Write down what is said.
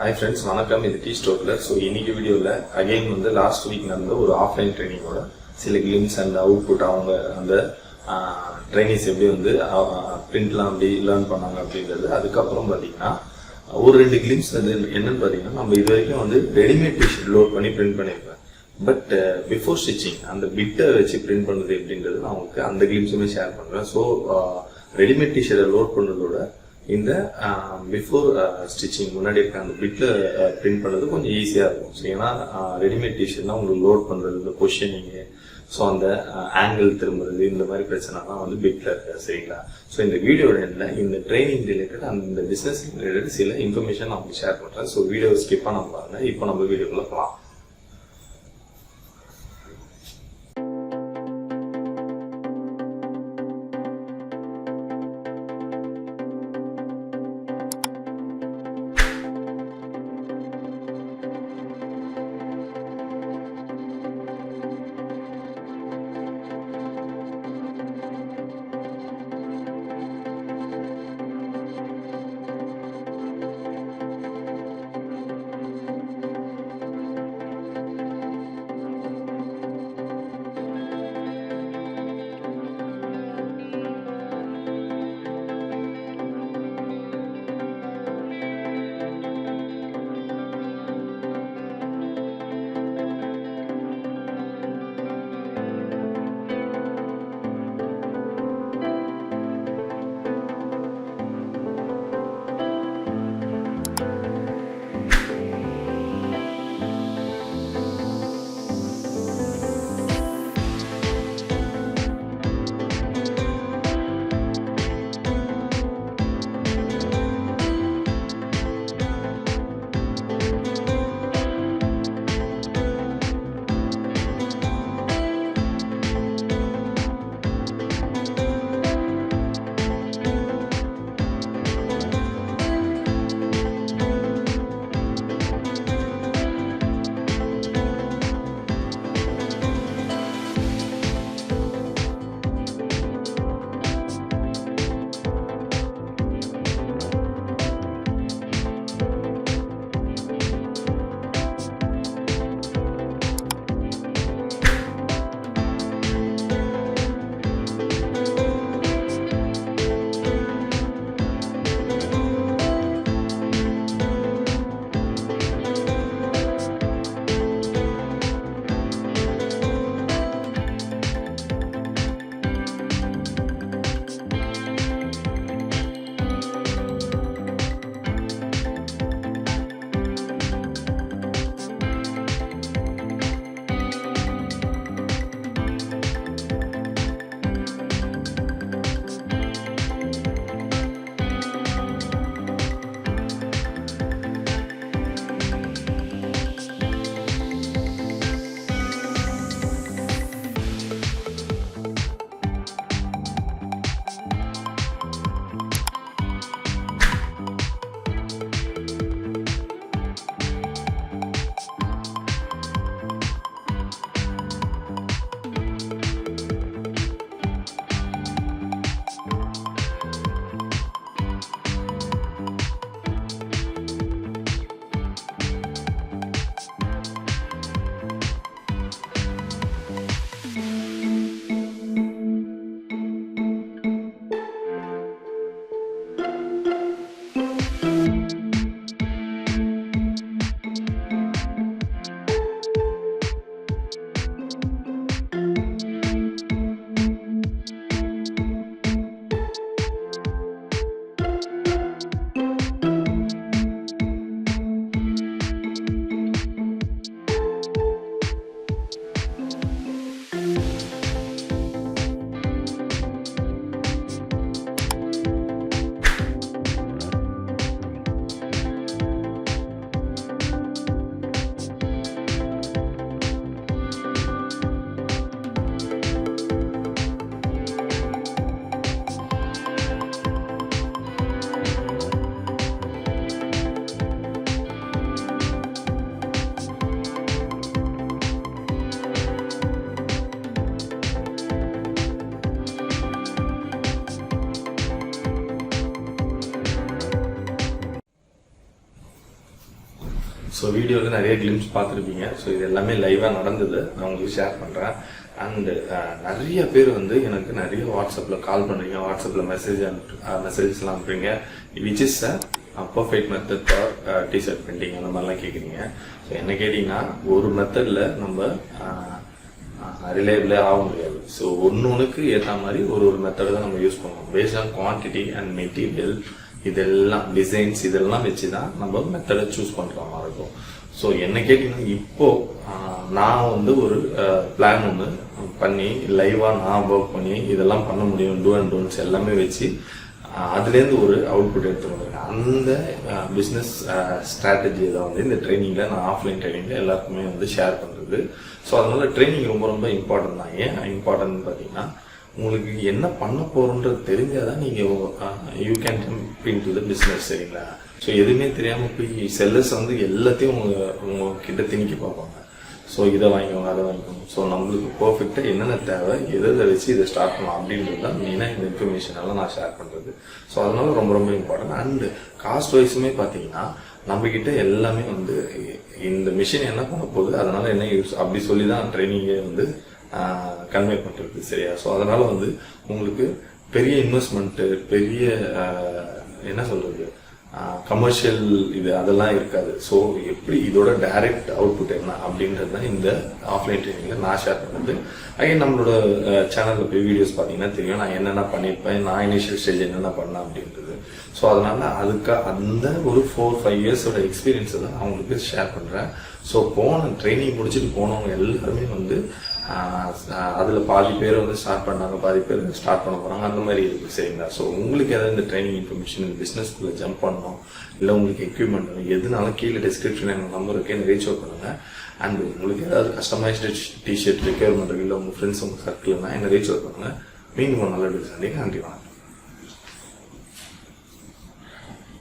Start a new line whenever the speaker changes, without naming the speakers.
Hi friends, வணக்கம். இது tea ஸ்டோரில். ஸோ இன்னைக்கு வீடியோவில் அகெயின் வந்து லாஸ்ட் வீக் நடந்த ஒரு ஆஃப்லைன் ட்ரைனிங்கோட சில கிளிம்ஸ் அண்ட் அவுட்புட், அவங்க அந்த ட்ரைனிங்ஸ் எப்படி வந்து பிரிண்ட்லாம் அப்படி லேர்ன் பண்ணாங்க அப்படின்றது. அதுக்கப்புறம் பார்த்தீங்கன்னா ஒரு 2 கிளிம்ஸ் அது என்னன்னு பார்த்தீங்கன்னா, நம்ம இது வரைக்கும் வந்து ரெடிமேட் டிஷர்ட் லோட் பண்ணி பிரிண்ட் பண்ணியிருப்பேன். பட் பிஃபோர் ஸ்டிச்சிங் அந்த பிட்டை வச்சு பிரிண்ட் பண்ணுறது எப்படின்றது நான் உங்களுக்கு அந்த கிளிம்ஸுமே ஷேர் பண்ணுறேன். ஸோ ரெடிமேட் டிஷர்ட்டை லோட் பண்ணுறதோட இந்த பிஃபோர் ஸ்டிச்சிங் முன்னாடி இருக்க அந்த பிட்ல பிரிண்ட் பண்ணுறது கொஞ்சம் ஈஸியாக இருக்கும். ஸோ ஏன்னா ரெடிமேட் டிஷர்ட்னா உங்களுக்கு லோட் பண்ணுறது, இந்த பொசிஷனிங்கு, ஸோ அந்த ஆங்கிள் திரும்புறது, இந்த மாதிரி பிரச்சனைலாம் வந்து பிட்ல இருக்கு. சரிங்களா? ஸோ இந்த வீடியோட இந்த ட்ரைனிங் ரிலேட்டட் அந்த பிஸ்னஸ் ரிலேட்டட் சில இன்ஃபர்மேஷன் நான் உங்களுக்கு ஷேர் பண்ணுறேன். ஸோ வீடியோ ஸ்கிப் பண்ண பாருங்க. இப்போ நம்ம வீடியோக்குள்ள போகலாம். ஸோ வீடியோவில் நிறைய கிளிம்ஸ் பார்த்துருப்பீங்க. ஸோ இது எல்லாமே லைவாக நடந்தது, நான் உங்களுக்கு ஷேர் பண்ணுறேன். அண்டு நிறைய பேர் வந்து எனக்கு நிறைய வாட்ஸ்அப்பில் கால் பண்ணுறீங்க, வாட்ஸ்அப்பில் மெசேஜஸ்லாம் அனுப்புறீங்க, which is perfect method for T shirt printing அந்த மாதிரிலாம் கேட்குறீங்க. ஸோ என்ன கேட்டிங்கன்னா ஒரு மெத்தடில் நம்ம ரிலையபிளே ஆக முடியாது. ஸோ ஒன்றுக்கு ஏற்ற மாதிரி ஒரு மெத்தட் தான் நம்ம யூஸ் பண்ணுவோம். Based on quantity and material, இதெல்லாம் டிசைன்ஸ் இதெல்லாம் வச்சு தான் நம்ம மெத்தடை சூஸ் பண்ணுற மாதிரி இருக்கும். ஸோ என்ன கேட்டிங்கன்னா இப்போ நான் வந்து ஒரு பிளான் ஒன்று பண்ணி லைவாக நான் ஒர்க் பண்ணி இதெல்லாம் பண்ண முடியும், டூ அண்ட் டோன்ஸ் எல்லாமே வச்சு அதுலேருந்து ஒரு அவுட்புட் எடுத்துகிட்டு வந்திருக்கேன். அந்த பிஸ்னஸ் ஸ்ட்ராட்டஜியை தான் வந்து இந்த ட்ரைனிங்கில் நான் ஆஃப்லைன் ட்ரைனிங்கில் எல்லாருக்குமே வந்து ஷேர் பண்ணுறது. ஸோ அதனால ட்ரைனிங் ரொம்ப ரொம்ப இம்பார்ட்டன்ட் தான். ஏன் இம்பார்ட்டன்ட் பார்த்தீங்கன்னா உங்களுக்கு என்ன பண்ண போகிறோன்றது தெரிஞ்சால் தான் நீங்கள் you can jump in to the business, சரிங்களா? ஸோ எதுவுமே தெரியாமல் போய் செல்லர்ஸ் வந்து எல்லாத்தையும் உங்ககிட்ட திணிக்க பார்ப்பாங்க. ஸோ இதை வாங்கிக்கோங்க அதை வாங்கிக்கோங்க. ஸோ நம்மளுக்கு பர்ஃபெக்டாக என்னென்ன தேவை, எதை வச்சு இதை ஸ்டார்ட் பண்ணலாம் அப்படின்றது தான் மெயினாக இந்த இன்ஃபர்மேஷன் எல்லாம் நான் ஷேர் பண்ணுறது. ஸோ அதனால ரொம்ப ரொம்ப இம்பார்ட்டன்ட். அண்டு காஸ்ட் வைஸுமே பார்த்தீங்கன்னா நம்மக்கிட்ட எல்லாமே வந்து இந்த மிஷின் என்ன பண்ண போகுது, அதனால என்ன யூஸ் அப்படி சொல்லி தான் ட்ரைனிங்கே வந்து கன்வே பண்ணுறது, சரியா? ஸோ அதனால வந்து உங்களுக்கு பெரிய இன்வெஸ்ட்மெண்ட்டு, பெரிய என்ன சொல்றது, கமர்ஷியல் இது அதெல்லாம் இருக்காது. ஸோ எப்படி இதோட டைரக்ட் அவுட்புட் என்ன அப்படின்றது தான் இந்த ஆஃப்லைன் ட்ரைனிங்கில் நான் ஷேர் பண்ணுறது. அகைன் நம்மளோட சேனலில் போய் வீடியோஸ் பார்த்தீங்கன்னா தெரியும் நான் என்னென்ன பண்ணியிருப்பேன், நான் இனிஷியல் ஸ்டேஜ் என்னென்ன பண்ணேன் அப்படின்றது. ஸோ அதனால அந்த ஒரு 4-5 இயர்ஸோட எக்ஸ்பீரியன்ஸை தான் அவங்களுக்கு ஷேர் பண்ணுறேன். ஸோ ட்ரைனிங் முடிச்சுட்டு போனவங்க எல்லாருமே வந்து அதில் பாதி பேர் வந்து ஸ்டார்ட் பண்ணாங்க, பாதி பேர் ஸ்டார்ட் பண்ண போகிறாங்க, அந்த மாதிரி இருக்குது, சரிங்களா? ஸோ உங்களுக்கு ஏதாவது இந்த ட்ரைனிங் இன்ஃபர்மேஷன் இந்த பிஸ்னஸ்க்குள்ளே ஜம்ப் பண்ணணும், இல்லை உங்களுக்கு எக்யூப்மெண்ட் வேணும், எதுனாலும் கீழே டிஸ்கிரிப்ஷனில் எனக்கு நம்பர் இருக்கு, எனக்கு ரீச் அவுட் பண்ணுங்கள். அண்ட் உங்களுக்கு ஏதாவது கஸ்டமைஸ்டு டிஷர்ட் ரெக்யர்மெண்ட் இல்லை உங்கள் ஃப்ரெண்ட்ஸ் உங்கள் சர்க்கிள்னா என்ன ரீச் அவுட் பண்ணுங்கள். மீண்டும் ஒரு நல்ல டிசைன். நன்றி, வணக்கம்.